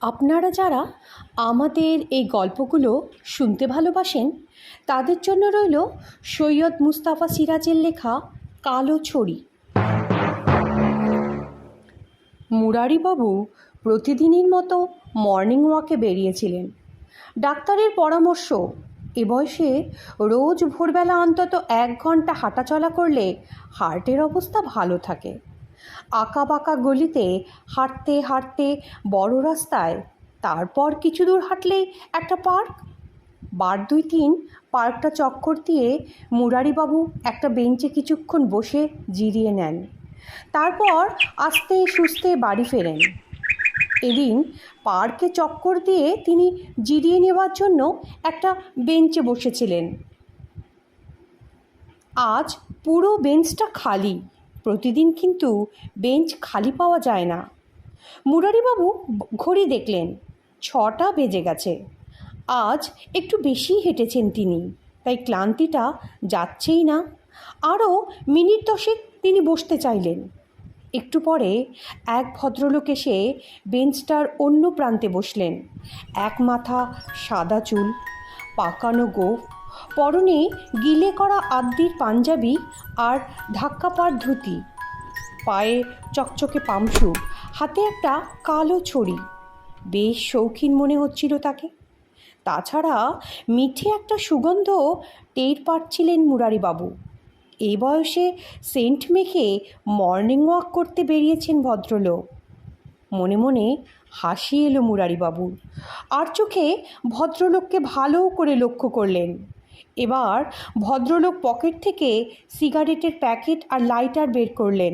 আপনারা যারা আমাদের এই গল্পগুলো শুনতে ভালোবাসেন তাদের জন্য রইল সৈয়দ মুস্তাফা সিরাজের লেখা কালো ছড়ি। মুরারিবাবু প্রতিদিনের মতো মর্নিং ওয়াকে বেরিয়েছিলেন। ডাক্তারের পরামর্শ, এ বয়সে রোজ ভোরবেলা অন্তত 1 ঘন্টা হাঁটাচলা করলে হার্টের অবস্থা ভালো থাকে। আঁকা বাঁকা গলিতে হাঁটতে হাঁটতে বড় রাস্তায়, তারপর কিছু দূর হাঁটলেই একটা পার্ক। বার 2-3 পার্কটা চক্কর দিয়ে মুরারিবাবু একটা বেঞ্চে কিছুক্ষণ বসে জিরিয়ে নেন, তারপর আস্তে সুস্তে বাড়ি ফেরেন। এদিন পার্কে চক্কর দিয়ে তিনি জিরিয়ে নেওয়ার জন্য একটা বেঞ্চে বসেছিলেন। আজ পুরো বেঞ্চটা খালি। প্রতিদিন কিন্তু বেঞ্চ খালি পাওয়া যায় না। মুরারিবাবু ঘড়ি দেখলেন, 6টা বেজে গেছে। আজ একটু বেশি হেঁটেছেন তিনি, তাই ক্লান্তিটা যাচ্ছেই না। আরও মিনিট 10 তিনি বসতে চাইলেন। একটু পরে এক ভদ্রলোক এসে বেঞ্চটার অন্য প্রান্তে বসলেন। এক মাথা সাদা চুল, পাকানো গোঁফ, পরনে গিলে করা আদ্দির পাঞ্জাবি আর ধাক্কা পাড় ধুতি, পায়ে চকচকে পামশু, হাতে একটা কালো ছড়ি। বেশ শৌখিন মনে হচ্ছিল তাকে। তাছাড়া মিঠে একটা সুগন্ধ টের পাচ্ছিলেন মুরারিবাবু। এই বয়সে সেন্ট মেখে মর্নিং ওয়াক করতে বেরিয়েছেন ভদ্রলোক। মনে মনে হাসি এলো মুরারিবাবুর, আর চোখে ভদ্রলোককে ভালো করে লক্ষ্য করলেন। এবার ভদ্রলোক পকেট থেকে সিগারেটের প্যাকেট আর লাইটার বের করলেন।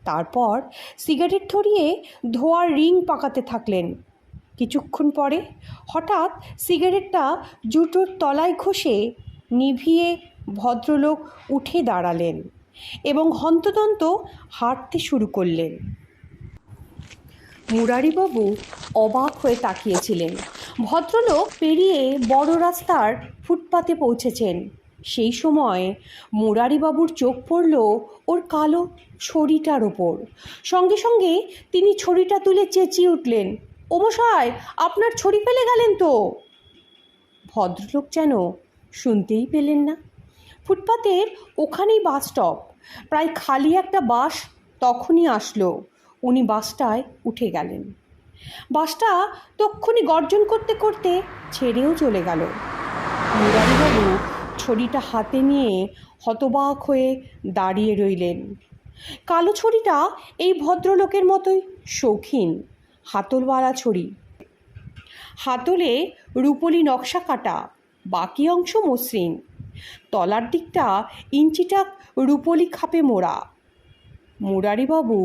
তারপর সিগারেট ধরিয়ে ধোয়ার রিং পাকাতে থাকলেন। কিছুক্ষণ পরে হঠাৎ সিগারেটটা জুতোর তলায় ঘষে নিভিয়ে ভদ্রলোক উঠে দাঁড়ালেন এবং হন্তদন্ত হাঁটতে শুরু করলেন। মুরারিবাবু অবাক হয়ে তাকিয়েছিলেন। ভদ্রলোক পেরিয়ে বড় রাস্তার ফুটপাতে পৌঁছেছেন। সেই সময় মুরারিবাবুর চোখ পড়ল ওর কালো ছড়িটার ওপর। সঙ্গে সঙ্গে তিনি ছড়িটা তুলে চেঁচিয়ে উঠলেন, ও মশাই, আপনার ছড়ি ফেলে গেলেন তো। ভদ্রলোক যেন শুনতেই পেলেন না। ফুটপাতের ওখানেই বাস স্টপ, প্রায় খালি একটা বাস তখনই আসলো। উনি বাসটায় উঠে গেলেন। বাসটা তক্ষুনি গর্জন করতে করতে ছেড়েও চলে গেল। মুরারিবাবু ছড়িটা হাতে নিয়ে হতবাক হয়ে দাঁড়িয়ে রইলেন। কালো ছড়িটা এই ভদ্রলোকের মতোই শৌখিন, হাতলওয়ালা ছড়ি। হাতলে রুপোলি নকশা কাটা, বাকি অংশ মসৃণ। তলার দিকটা ইঞ্চিটাক রুপোলি খাপে মোড়া। মুরারিবাবু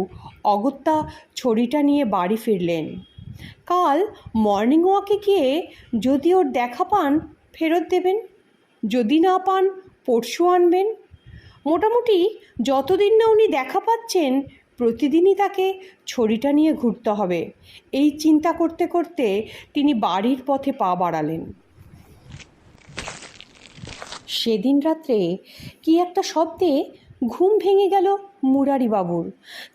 অগত্যা ছড়িটা নিয়ে বাড়ি ফিরলেন। কাল মর্নিং ওয়াকে গিয়ে যদি ওর দেখা পান ফেরত দেবেন, যদি না পান পরশু আনবেন। মোটামুটি যতদিন না উনি দেখা পাচ্ছেন প্রতিদিনই তাকে ছড়িটা নিয়ে ঘুরতে হবে, এই চিন্তা করতে করতে তিনি বাড়ির পথে পা বাড়ালেন। সেদিন রাত্রে কি একটা শব্দে ঘুম ভেঙে গেল মুরারিবাবুর।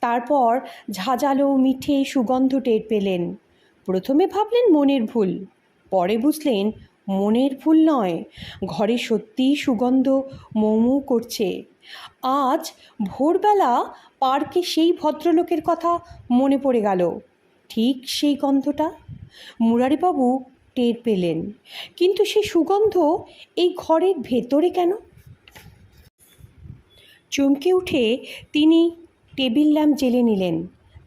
তারপর ঝাঁঝালো মিঠে সুগন্ধ টের পেলেন। প্রথমে ভাবলেন মনের ভুল, পরে বুঝলেন মনের ভুল নয়, ঘরে সত্যিই সুগন্ধ মৌ করছে। আজ ভোরবেলা পার্কে সেই ভদ্রলোকের কথা মনে পড়ে গেল। ঠিক সেই গন্ধটা মুরারিবাবু টের পেলেন, কিন্তু সেই সুগন্ধ এই ঘরের ভেতরে কেন? চমকে উঠে তিনি টেবিল ল্যাম্প জ্বেলে নিলেন।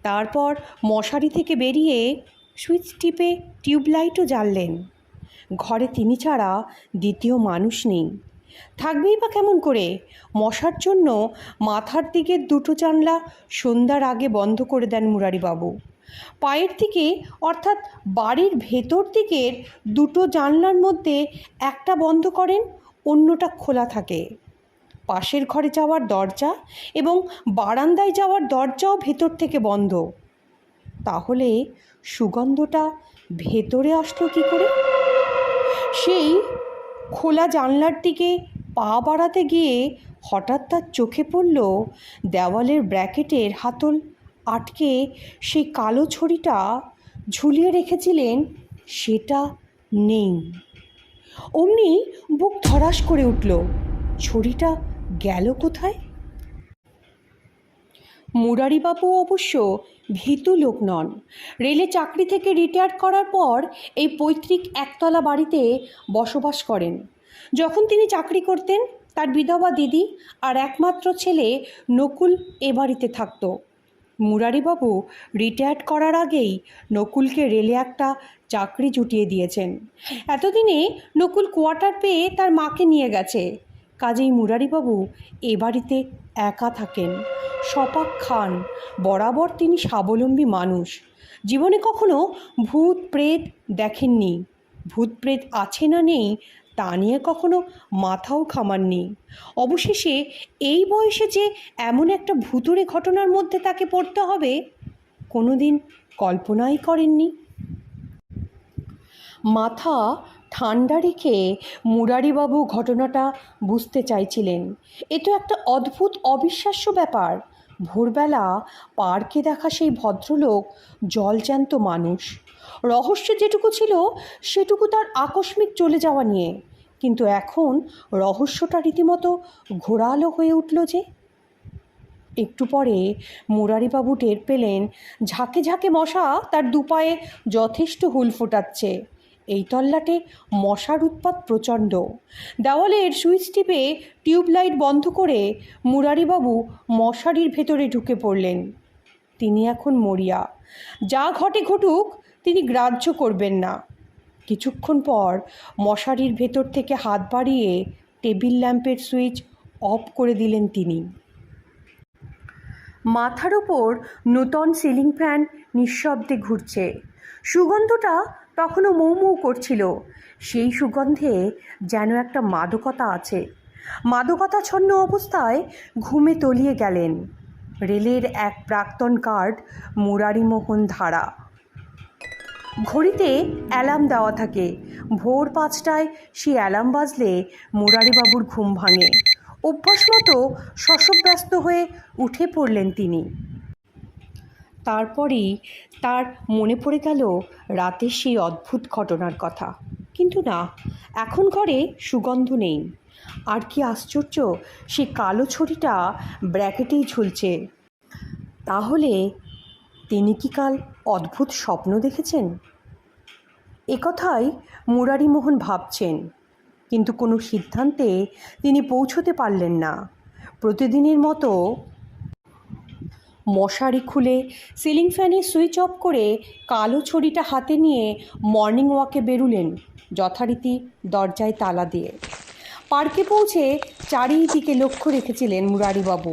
তারপর মশারি থেকে বেরিয়ে সুইচ টিপে টিউবলাইটও জ্বাললেন। ঘরে তিনি ছাড়া দ্বিতীয় মানুষ নেই, থাকবেই বা কেমন করে? মশার জন্য মাথার দিকের 2টো জানলা সন্ধ্যার আগে বন্ধ করে দেন মুরারিবাবু। পায়ের দিকে অর্থাৎ বাড়ির ভেতর দিকের 2টো জানলার মধ্যে একটা বন্ধ করেন, অন্যটা খোলা থাকে। পাশের ঘরে যাওয়ার দরজা এবং বারান্দায় যাওয়ার দরজাও ভেতর থেকে বন্ধ। তাহলে সুগন্ধটা ভেতরে আসলো কী করে? সেই খোলা জানলার দিকে পা বাড়াতে গিয়ে হঠাৎ তার চোখে পড়ল দেওয়ালের ব্র্যাকেটের হাতল আটকে সেই কালো ছড়িটা ঝুলিয়ে রেখেছিলেন সেটা নেই। অমনি বুক ধড়াস করে উঠল। ছড়িটা গেল কোথায়? মুরারিবাবু অবশ্য ভীতু লোক নন। রেলে চাকরি থেকে রিটায়ার করার পর এই পৈতৃক একতলা বাড়িতে বসবাস করেন। যখন তিনি চাকরি করতেন, তার বিধবা দিদি আর একমাত্র ছেলে নকুল এ বাড়িতে থাকতো। মুরারিবাবু রিটায়ার করার আগেই নকুলকে রেলে একটা চাকরি জুটিয়ে দিয়েছেন। এতদিনে নকুল কোয়ার্টার পেয়ে তার মাকে নিয়ে গেছে। কাজেই মুরারিবাবু এ বাড়িতে একা থাকেন। শপাক খান। বরাবর তিনি স্বাবলম্বী মানুষ। জীবনে কখনো ভূত প্রেত দেখেননি। ভূত প্রেত আছে না নেই তা নিয়ে কখনো মাথাও ঘামাননি। অবশেষে এই বয়সে যে এমন একটা ভুতুড়ে ঘটনার মধ্যে তাকে পড়তে হবে, কোনো দিন কল্পনাই করেননি। মাথা ঠান্ডা রেখে মুরারিবাবু ঘটনাটা বুঝতে চাইছিলেন। এ তো একটা অদ্ভুত অবিশ্বাস্য ব্যাপার। ভোরবেলা পার্কে দেখা সেই ভদ্রলোক জলজ্যান্ত মানুষ। রহস্য যেটুকু ছিল সেটুকু তার আকস্মিক চলে যাওয়া নিয়ে। কিন্তু এখন রহস্যটা রীতিমতো ঘোরালো হয়ে উঠল যে। একটু পরে মুরারিবাবু টের পেলেন ঝাঁকে ঝাঁকে মশা তার দুপায়ে যথেষ্ট হুল ফোটাচ্ছে। এই তল্লাটে মশার উৎপাত প্রচণ্ড। দেওয়ালের সুইচ টিপে টিউবলাইট বন্ধ করে মুরারিবাবু মশারির ভেতরে ঢুকে পড়লেন। তিনি এখন মরিয়া। যা ঘটে ঘটুক তিনি গ্রাহ্য করবেন না। কিছুক্ষণ পর মশারির ভেতর থেকে হাত বাড়িয়ে টেবিল ল্যাম্পের সুইচ অফ করে দিলেন তিনি। মাথার ওপর নূতন সিলিং ফ্যান নিঃশব্দে ঘুরছে। সুগন্ধটা তখনও মৌ মৌ করছিল। সেই সুগন্ধে যেন একটা মাদকতা আছে। মাদকতাচ্ছন্ন অবস্থায় ঘুমে তলিয়ে গেলেন। রেলের এক প্রাক্তন গার্ড মুরারিমোহন ধারা। ঘড়িতে অ্যালার্ম দেওয়া থাকে। ভোর 5টায় সেই অ্যালার্ম বাজলে মুরারিবাবুর ঘুম ভাঙে। অভ্যাস মতো শশব্যস্ত হয়ে উঠে পড়লেন তিনি। তারপরই তার মনে পড়ে গেল রাতের সেই অদ্ভুত ঘটনার কথা। কিন্তু না, এখন ঘরে সুগন্ধ নেই। আর কি আশ্চর্য, সেই কালো ছড়িটা ব্র্যাকেটেই ঝুলছে। তাহলে তিনি কি কাল অদ্ভুত স্বপ্ন দেখেছেন? একথাই মুরারিমোহন ভাবছেন, কিন্তু কোনো সিদ্ধান্তে তিনি পৌঁছতে পারলেন না। প্রতিদিনের মতো মশারি খুলে সিলিং ফ্যানের সুইচ অফ করে কালো ছড়িটা হাতে নিয়ে মর্নিং ওয়াকে বেরুলেন, যথারীতি দরজায় তালা দিয়ে। পার্কে পৌঁছে চারিদিকে লক্ষ্য রেখেছিলেন মুরারিবাবু,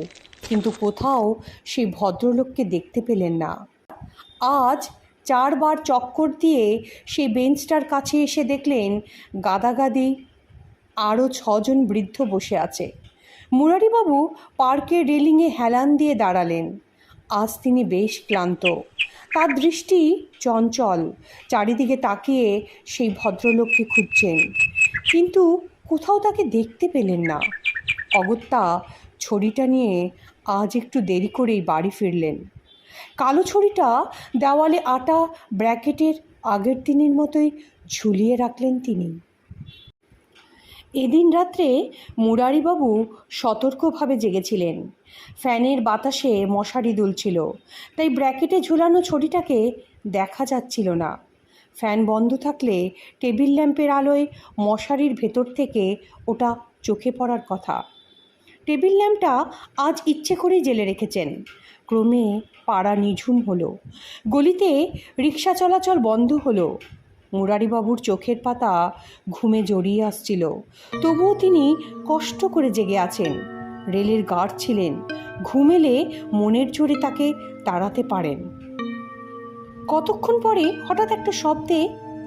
কিন্তু কোথাও সেই ভদ্রলোককে দেখতে পেলেন না। আজ 4 বার চক্কর দিয়ে সেই বেঞ্চটার কাছে এসে দেখলেন গাদাগাদি আরও 6 জন বৃদ্ধ বসে আছে। মুরারিবাবু পার্কের রেলিংয়ে হেলান দিয়ে দাঁড়ালেন। আজ তিনি বেশ ক্লান্ত। তার দৃষ্টি চঞ্চল। চারিদিকে তাকিয়ে সেই ভদ্রলোককে খুঁজছেন, কিন্তু কোথাও তাকে দেখতে পেলেন না। অগত্যা ছড়িটা নিয়ে আজ একটু দেরি করেই বাড়ি ফিরলেন। কালো ছড়িটা দেওয়ালে আটা ব্র্যাকেটের আগের দিনের মতোই ঝুলিয়ে রাখলেন তিনি। এদিন রাত্রে মুরারিবাবু সতর্কভাবে জেগেছিলেন। ফ্যানের বাতাসে মশারি দুলছিল, তাই ব্র্যাকেটে ঝুলানো ছড়িটাকে দেখা যাচ্ছিল না। ফ্যান বন্ধ থাকলে টেবিল ল্যাম্পের আলোয় মশারির ভেতর থেকে ওটা চোখে পড়ার কথা। টেবিল ল্যাম্পটা আজ ইচ্ছে করেই জ্বেলে রেখেছেন। ক্রমে পাড়া নিঝুম হলো। গলিতে রিক্সা চলাচল বন্ধ হলো। মুরারিবাবুর চোখের পাতা ঘুমে জড়িয়ে আসছিল, তবুও তিনি কষ্ট করে জেগে আছেন। রেলের গার্ড ছিলেন, ঘুম এলে মনের জোরে তাকে তাড়াতে পারেন। কতক্ষণ পরে হঠাৎ একটা শব্দে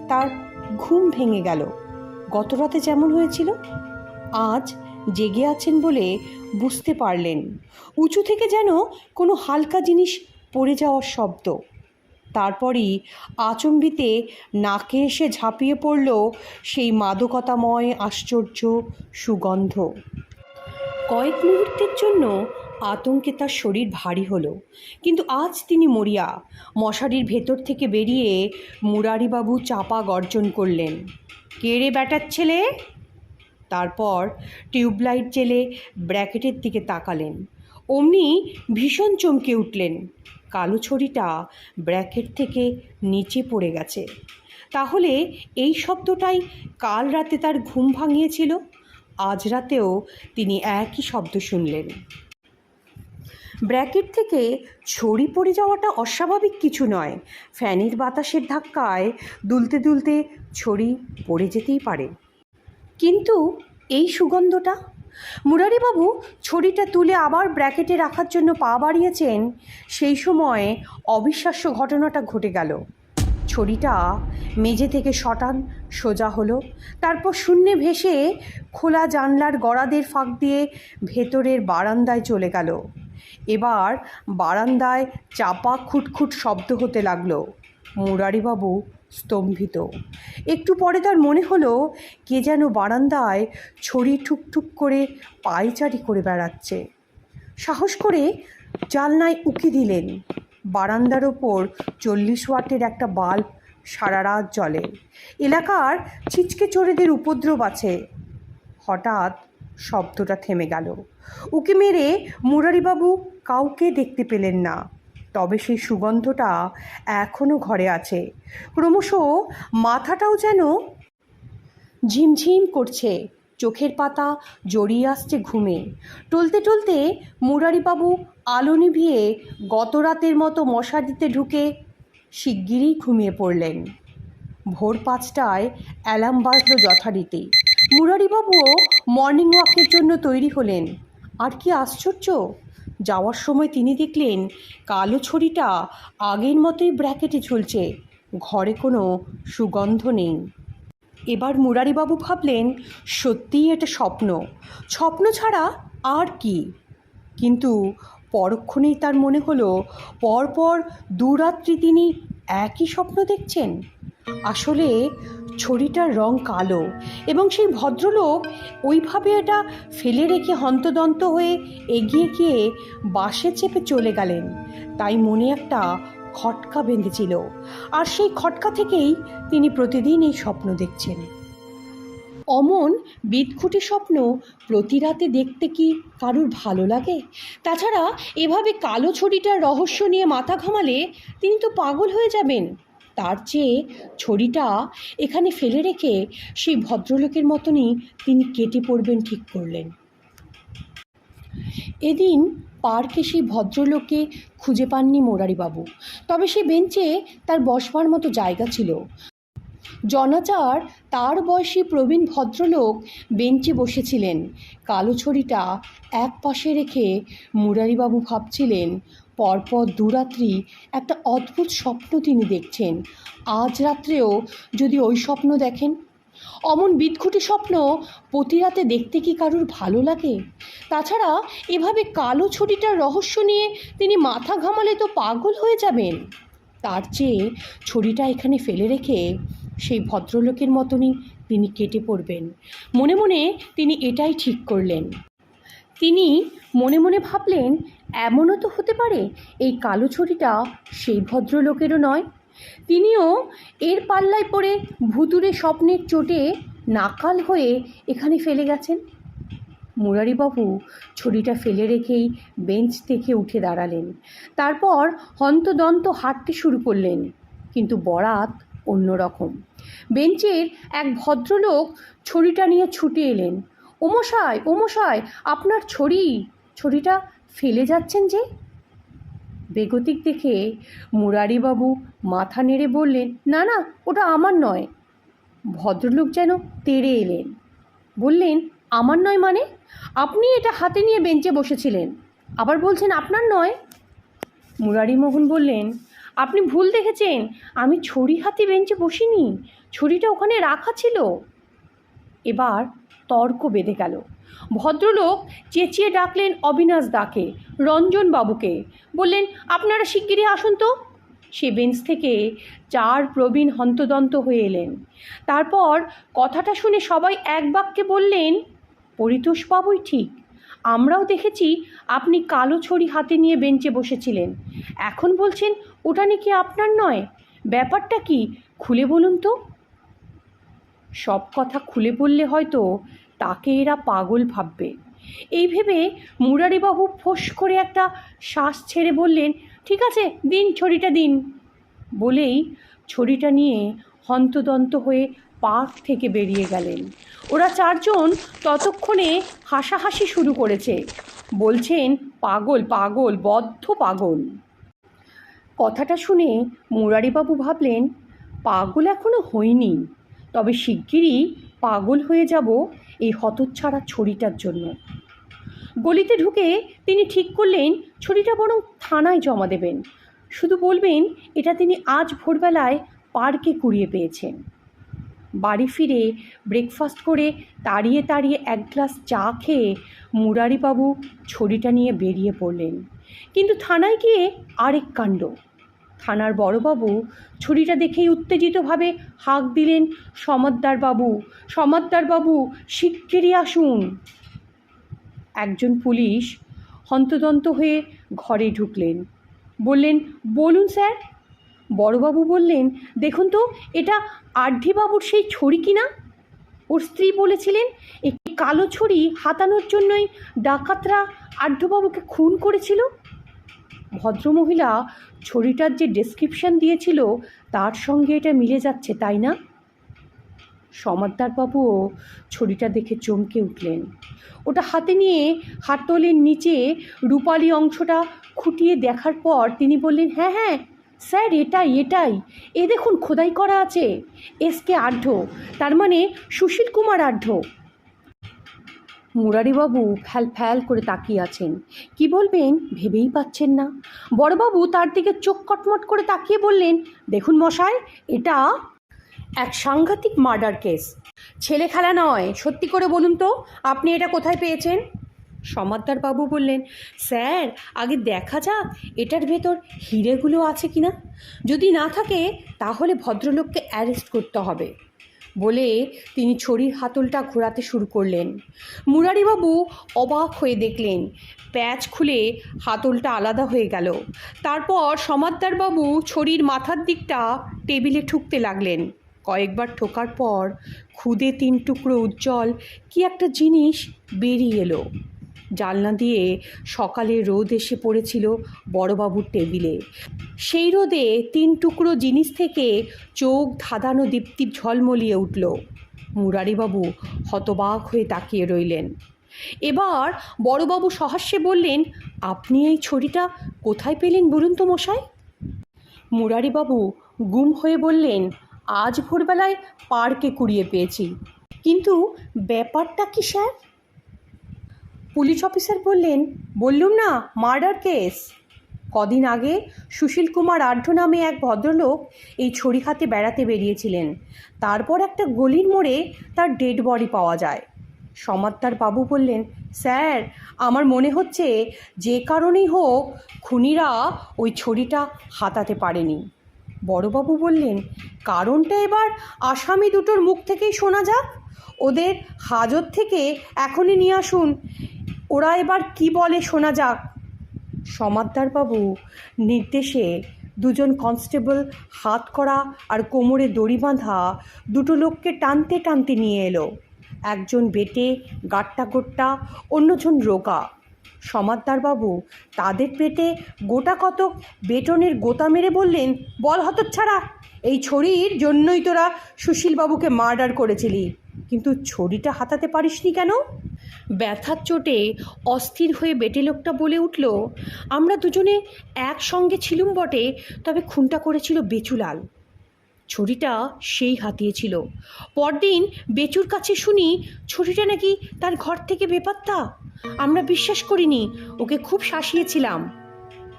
তার ঘুম ভেঙে গেল। গতরাতে যেমন হয়েছিল আজ জেগে আছেন বলে বুঝতে পারলেন। উঁচু থেকে যেন কোনো হালকা জিনিস পড়ে যাওয়ার শব্দ। তারপরই আচম্বিতে নাকে এসে ঝাঁপিয়ে পড়ল সেই মাদকতাময় আশ্চর্য সুগন্ধ। কয়েক মুহূর্তের জন্য আতঙ্কে তার শরীর ভারী হলো, কিন্তু আজ তিনি মরিয়া। মশারির ভেতর থেকে বেরিয়ে মুরারিবাবু চাপা গর্জন করলেন, কে রে ব্যাটার ছেলে? তারপর টিউবলাইট জেলে ব্র্যাকেটের দিকে তাকালেন। অমনি ভীষণ চমকে উঠলেন, কালো ছড়িটা ব্র্যাকেট থেকে নিচে পড়ে গেছে। তাহলে এই শব্দটাই কাল রাতে তার ঘুম ভাঙিয়েছিল। আজ রাতেও তিনি একই শব্দ শুনলেন। ব্র্যাকেট থেকে ছড়ি পড়ে যাওয়াটা অস্বাভাবিক কিছু নয়। ফ্যানের বাতাসের ধাক্কায় দুলতে দুলতে ছড়ি পড়ে যেতেই পারে, কিন্তু এই সুগন্ধটা! মুরারিবাবু ছড়িটা তুলে আবার ব্র্যাকেটে রাখার জন্য পা বাড়িয়েছেন, সেই সময় অবিশ্বাস্য ঘটনাটা ঘটে গেল। ছড়িটা মেঝে থেকে শটান সোজা হলো, তারপর শূন্যে ভেসে খোলা জানলার গড়াদের ফাঁক দিয়ে ভেতরের বারান্দায় চলে গেল। এবার বারান্দায় চাপা খুটখুট শব্দ হতে লাগলো। মুরারিবাবু স্তম্ভিত। একটু পরে তার মনে হলো কে যেন বারান্দায় ছড়ি ঠুকঠুক করে পায়চারি করে বেড়াচ্ছে। সাহস করে জানলায় উকি দিলেন। বারান্দার ওপর 40 ওয়াটের একটা বাল্ব সারা রাত জ্বলে। এলাকার ছিচকে চোরেদের উপদ্রব আছে। হঠাৎ শব্দটা থেমে গেল। উকি মেরে মুরারিবাবু কাউকে দেখতে পেলেন না, তবে সেই সুগন্ধটা এখনও ঘরে আছে। ক্রমশ মাথাটাও যেন ঝিমঝিম করছে, চোখের পাতা জড়িয়ে আসছে ঘুমে। টলতে টলতে মুরারিবাবু আলো নিভিয়ে গত রাতের মতো মশারিতে ঢুকে শিগগিরই ঘুমিয়ে পড়লেন। ভোর 5টায় অ্যালার্ম বাজল যথারীতি। মুরারিবাবুও মর্নিং ওয়াকের জন্য তৈরি হলেন। আর কি আশ্চর্য, যাওয়ার সময় তিনি দেখলেন কালো ছড়িটা আগের মতোই ব্র্যাকেটে ঝুলছে, ঘরে কোনো সুগন্ধ নেই। এবার মুরারিবাবু ভাবলেন সত্যিই এটা স্বপ্ন, স্বপ্ন ছাড়া আর কি। কিন্তু পরক্ষণেই তার মনে হলো পরপর 2 রাত্রি তিনি একই স্বপ্ন দেখছেন। আসলে ছড়িটার রং কালো এবং সেই ভদ্রলোক ওইভাবে এটা ফেলে রেখে হন্তদন্ত হয়ে এগিয়ে গিয়ে বাসে চেপে চলে গেলেন। তাই মনে একটা খটকা বেঁধেছিল, আর সেই খটকা থেকেই তিনি প্রতিদিন এই স্বপ্ন দেখছেন। অমন বিদঘুটে স্বপ্ন প্রতি রাতে দেখতে কি কারুর ভালো লাগে? তাছাড়া এভাবে কালো ছড়িটার রহস্য নিয়ে মাথা ঘামালে তিনি তো পাগল হয়ে যাবেন। তার চেয়ে ছড়িটা এখানে ফেলে রেখে সেই ভদ্রলোকের মতনই তিনি কেটে পড়বেন ঠিক করলেন। এদিন পার্কে সেই ভদ্রলোককে খুঁজে পাননি মুরারিবাবু, তবে সেই বেঞ্চে তার বসবার মতো জায়গা ছিল। জনাচার তার বয়সী প্রবীণ ভদ্রলোক বেঞ্চে বসেছিলেন। কালো ছড়িটা এক পাশে রেখে মুরারিবাবু ভাবছিলেন পরপর 2 রাত্রি একটা অদ্ভুত স্বপ্ন তিনি দেখছেন। আজ রাত্রেও যদি ওই স্বপ্ন দেখেন। অমন বিদঘুটে স্বপ্ন প্রতি রাতে দেখতে কি কারুর ভালো লাগে? তাছাড়া এভাবে কালো ছড়িটার রহস্য নিয়ে তিনি মাথা ঘামালে তো পাগল হয়ে যাবেন। তার চেয়ে ছড়িটা এখানে ফেলে রেখে সেই ভদ্রলোকের মতনই তিনি কেটে পড়বেন। মনে মনে তিনি এটাই ঠিক করলেন। তিনি মনে মনে ভাবলেন এমনও তো হতে পারে এই কালো ছড়িটা সেই ভদ্রলোকেরও নয়, তিনিও এর পাল্লায় পড়ে ভুতুরে স্বপ্নের চোটে নাকাল হয়ে এখানে ফেলে গেছেন। মুরারিবাবু ছড়িটা ফেলে রেখেই বেঞ্চ থেকে উঠে দাঁড়ালেন। তারপর হন্তদন্ত হাঁটতে শুরু করলেন, কিন্তু বরাত অন্যরকম। বেঞ্চের এক ভদ্রলোক ছড়িটা নিয়ে ছুটে এলেন। ও মশাই, আপনার ছড়িটা ফেলে যাচ্ছেন যে? বেগতিক দেখে মুরারিবাবু মাথা নেড়ে বললেন, না না, ওটা আমার নয়। ভদ্রলোক যেন তেড়ে এলেন, বললেন, আমার নয় মানে? আপনি এটা হাতে নিয়ে বেঞ্চে বসেছিলেন, আবার বলছেন আপনার নয়। মুরারিমোহন বললেন, আপনি ভুল দেখেছেন, আমি ছড়ি হাতে বেঞ্চে বসিনি, ছড়িটা ওখানে রাখা ছিল। এবার তর্ক বেঁধে গেল। ভদ্রলোক চেঁচিয়ে ডাকলেন অবিনাশ দাকে, রঞ্জনবাবুকে। বললেন, আপনারা শিগগিরই আসুন তো। সে বেঞ্চ থেকে 4 প্রবীণ হন্তদন্ত হয়ে এলেন। তারপর কথাটা শুনে সবাই এক বাক্যে বললেন, পরিতোষবাবুই ঠিক, আমরাও দেখেছি আপনি কালো ছড়ি হাতে নিয়ে বেঞ্চে বসেছিলেন, এখন বলছেন ওটা নাকি আপনার নয়। ব্যাপারটা কি খুলে বলুন তো। সব কথা খুলে বললে হয়তো তাকে এরা পাগল ভাববে, এই ভেবে মুরারিবাবু ফোঁস করে একটা শ্বাস ছেড়ে বললেন, ঠিক আছে দিন, ছড়িটা দিন। বলেই ছড়িটা নিয়ে হন্তদন্ত হয়ে পার্ক থেকে বেরিয়ে গেলেন। ওরা চারজন ততক্ষণে হাসাহাসি শুরু করেছে, বলছেন পাগল পাগল, বদ্ধ পাগল। কথাটা শুনে মুরারিবাবু ভাবলেন, পাগল এখনো হইনি, তবে শিগগিরই পাগল হয়ে যাব এই হতচ্ছাড়া ছড়িটার জন্য। গলিতে ঢুকে তিনি ঠিক করলেন ছড়িটা বরং থানায় জমা দেবেন, শুধু বলবেন এটা তিনি আজ ভোরবেলায় পার্কে কুড়িয়ে পেয়েছেন। বাড়ি ফিরে ব্রেকফাস্ট করে তাড়িয়ে তাড়িয়ে এক গ্লাস চা খেয়ে মুরারিবাবু ছড়িটা নিয়ে বেরিয়ে পড়লেন। কিন্তু থানায় গিয়ে আরেক কাণ্ড। থানার বড়বাবু ছড়িটা দেখেই উত্তেজিতভাবে হাঁক দিলেন, সমাদ্দারবাবু, সমাদ্দারবাবু, শিগগিরই আসুন। একজন পুলিশ হন্তদন্ত হয়ে ঘরে ঢুকলেন, বললেন, বলুন স্যার। বড়বাবু বললেন, দেখুন তো এটা আঢ্যিবাবুর সেই ছড়ি কিনা। ওর স্ত্রী বলেছিলেন একটি কালো ছড়ি হাতানোর জন্যই ডাকাতরা আঢ্যবাবুকে খুন করেছিল। ভদ্রমহিলা ছড়িটার যে ডেসক্রিপশন দিয়েছিল তার সঙ্গে এটা মিলে যাচ্ছে, তাই না? সমাদ্দারবাবুও ছড়িটা দেখে চমকে উঠলেন। ওটা হাতে নিয়ে হাতলের নিচে রূপালি অংশটা খুঁটিয়ে দেখার পর তিনি বললেন, হ্যাঁ হ্যাঁ স্যার, এটাই এ দেখুন খোদাই করা আছে এসকে আঢ্য, তার মানে সুশীল কুমার আঢ্য। মুরারিবাবু ফ্যাল ফ্যাল করে তাকিয়ে আছেন, কি বলবেন ভেবেই পাচ্ছেন না। বড়বাবু তার দিকে চোখ কটমট করে তাকিয়ে বললেন, দেখুন মশাই, এটা এক সাংঘাতিক মার্ডার কেস, ছেলে খেলা নয়। সত্যি করে বলুন তো আপনি এটা কোথায় পেয়েছেন? সমাদ্দারবাবু বললেন, স্যার আগে দেখা যাক এটার ভেতর হিরেগুলো আছে কিনা, যদি না থাকে তাহলে ভদ্রলোককে অ্যারেস্ট করতে হবে। বলে তিনি ছড়ির হাতলটা ঘোরাতে শুরু করলেন। মুরারিবাবু অবাক হয়ে দেখলেন প্যাচ খুলে হাতলটা আলাদা হয়ে গেল। তারপর সমাদ্দারবাবু ছড়ির মাথার দিকটা টেবিলে ঠুকতে লাগলেন। কয়েকবার ঠোকার পর খুদে 3 টুকরো উজ্জ্বল কি একটা জিনিস বেরিয়ে এলো। জানলা দিয়ে সকালে রোদ এসে পড়েছিল বড়বাবুর টেবিলে। সেই রোদে 3 টুকরো জিনিস থেকে চোখ ধাঁধানো দীপ্তি ঝলমলিয়ে উঠল। মুরারিবাবু হতবাক হয়ে তাকিয়ে রইলেন। এবার বড়বাবু সহাস্যে বললেন, আপনি এই ছড়িটা কোথায় পেলেন বলুন তো মশাই? মুরারিবাবু গুম হয়ে বললেন, আজ ভোরবেলায় পার্কে কুড়িয়ে পেয়েছি। কিন্তু ব্যাপারটা কি স্যার? পুলিশ অফিসার বললেন, বললুম না মার্ডার কেস। কদিন আগে সুশীল কুমার আঢ্য নামে এক ভদ্রলোক এই ছড়ি হাতে বেড়াতে বেরিয়েছিলেন। তারপর একটা গলির মোড়ে তার ডেড বডি পাওয়া যায়। সমাদ্দারবাবু বললেন, স্যার আমার মনে হচ্ছে যে কারণেই হোক খুনিরা ওই ছড়িটা হাতাতে পারেনি। বড়বাবু বললেন, কারণটা এবার আসামি দুটোর মুখ থেকেই শোনা যাক। ওদের হাজত থেকে এখনই নিয়ে আসুন, ওরা এবার কি বলে শোনা যাক। সমাদ্দারবাবু নির্দেশে 2জন কনস্টেবল হাত করা আর কোমরে দড়ি বাঁধা দুটো লোককে টানতে টানতে নিয়ে এলো। একজন বেটে গাট্টা গোট্টা, অন্যজন রোগা। সমাদ্দারবাবু তাদের পেটে গোটা কতক বেটনের গোতা মেরে বললেন, বল হতচ্ছাড়া, এই ছড়ির জন্যই তোরা সুশীলবাবুকে মার্ডার করেছিলি, কিন্তু ছড়িটা হাতাতে পারিসনি কেন? ব্যথার চোটে অস্থির হয়ে বেটে লোকটা বলে উঠল, আমরা দুজনে একসঙ্গে ছিলুম বটে, তবে খুনটা করেছিল বেচুলাল। ছড়িটা সেই হাতিয়েছিল। পরদিন বেচুর কাছে শুনি ছড়িটা নাকি তার ঘর থেকে বেপাত্তা। আমরা বিশ্বাস করিনি, ওকে খুব শাসিয়েছিলাম।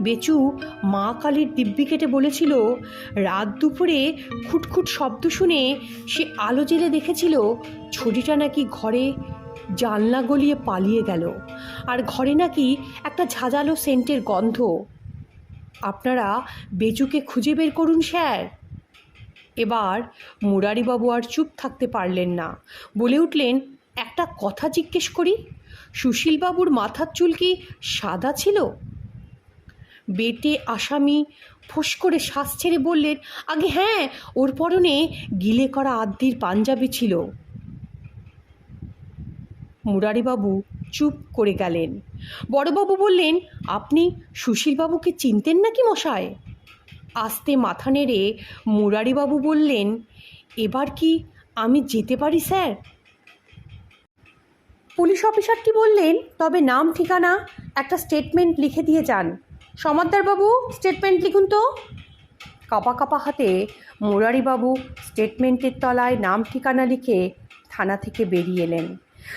বেচু মা কালীর দিব্যি কেটে বলেছিল, রাত দুপুরে খুটখুট শব্দ শুনে সে আলো জেলে দেখেছিল ছড়িটা নাকি ঘরে জানলা গলিয়ে পালিয়ে গেল, আর ঘরে নাকি একটা ঝাঁঝালো সেন্টের গন্ধ। আপনারা বেচুকে খুঁজে বের করুন স্যার। এবার মুরারিবাবু আর চুপ থাকতে পারলেন না, বলে উঠলেন, একটা কথা জিজ্ঞেস করি, সুশীলবাবুর মাথার চুল কি সাদা ছিল? বেটে আসামি ফোঁস করে শ্বাস ছেড়ে বললেন, আগে হ্যাঁ, ওর পরনে গিলে করা আদ্যির পাঞ্জাবি ছিল। মুরারিবাবু চুপ করে গেলেন। বড়বাবু বললেন, আপনি সুশীলবাবুকে চিনতেন নাকি মশাই? আস্তে মাথা নেড়ে মুরারিবাবু বললেন, এবার কি আমি যেতে পারি স্যার? পুলিশ অফিসারটি বললেন, তবে নাম ঠিকানা একটা স্টেটমেন্ট লিখে দিয়ে যান। সমাদ্দারবাবু, স্টেটমেন্ট লিখুন তো। কাঁপা কাঁপা হাতে মুরারিবাবু স্টেটমেন্টের তলায় নাম ঠিকানা লিখে থানা থেকে বেরিয়ে এলেন।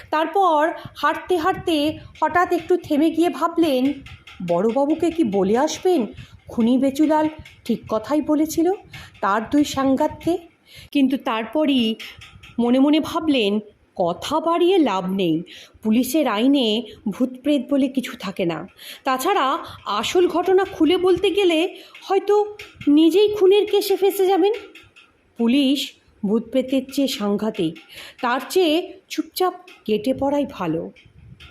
তারপর হাঁটতে হাঁটতে হঠাৎ একটু থেমে গিয়ে ভাবলেন, বড়বাবুকে কি বলে আসবেন খুনি বেচুলাল ঠিক কথাই বলেছিল তার দুই সাংঘাতকে? কিন্তু তারপরই মনে মনে ভাবলেন, কথা বাড়িয়ে লাভ নেই। পুলিশের আইনে ভূতপ্রেত বলে কিছু থাকে না। তাছাড়া আসল ঘটনা খুলে বলতে গেলে হয়তো নিজেই খুনের কেসে ফেঁসে যাবেন। পুলিশ ভূতপ্রেতের চেয়ে সাংঘাতিক, তার চেয়ে চুপচাপ কেটে পড়াই ভালো।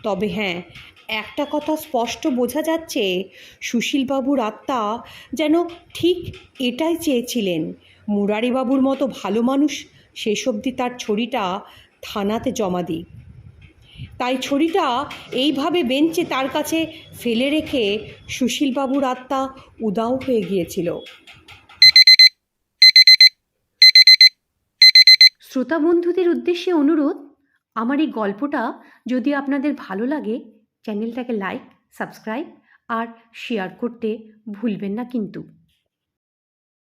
তবে হ্যাঁ, একটা কথা স্পষ্ট বোঝা যাচ্ছে, সুশীলবাবুর আত্মা যেন ঠিক এটাই চেয়েছিলেন, মুরারিবাবুর মতো ভালো মানুষ শেষ অবধি তার ছড়িটা থানাতে জমা দিই। তাই ছড়িটা এইভাবে বেঞ্চে তার কাছে ফেলে রেখে সুশীলবাবুর আত্মা উদাও হয়ে গিয়েছিল। শ্রোতা বন্ধুদের উদ্দেশ্যে অনুরোধ, আমার এই গল্পটা যদি আপনাদের ভালো লাগে, চ্যানেলটাকে লাইক, সাবস্ক্রাইব আর শেয়ার করতে ভুলবেন না কিন্তু।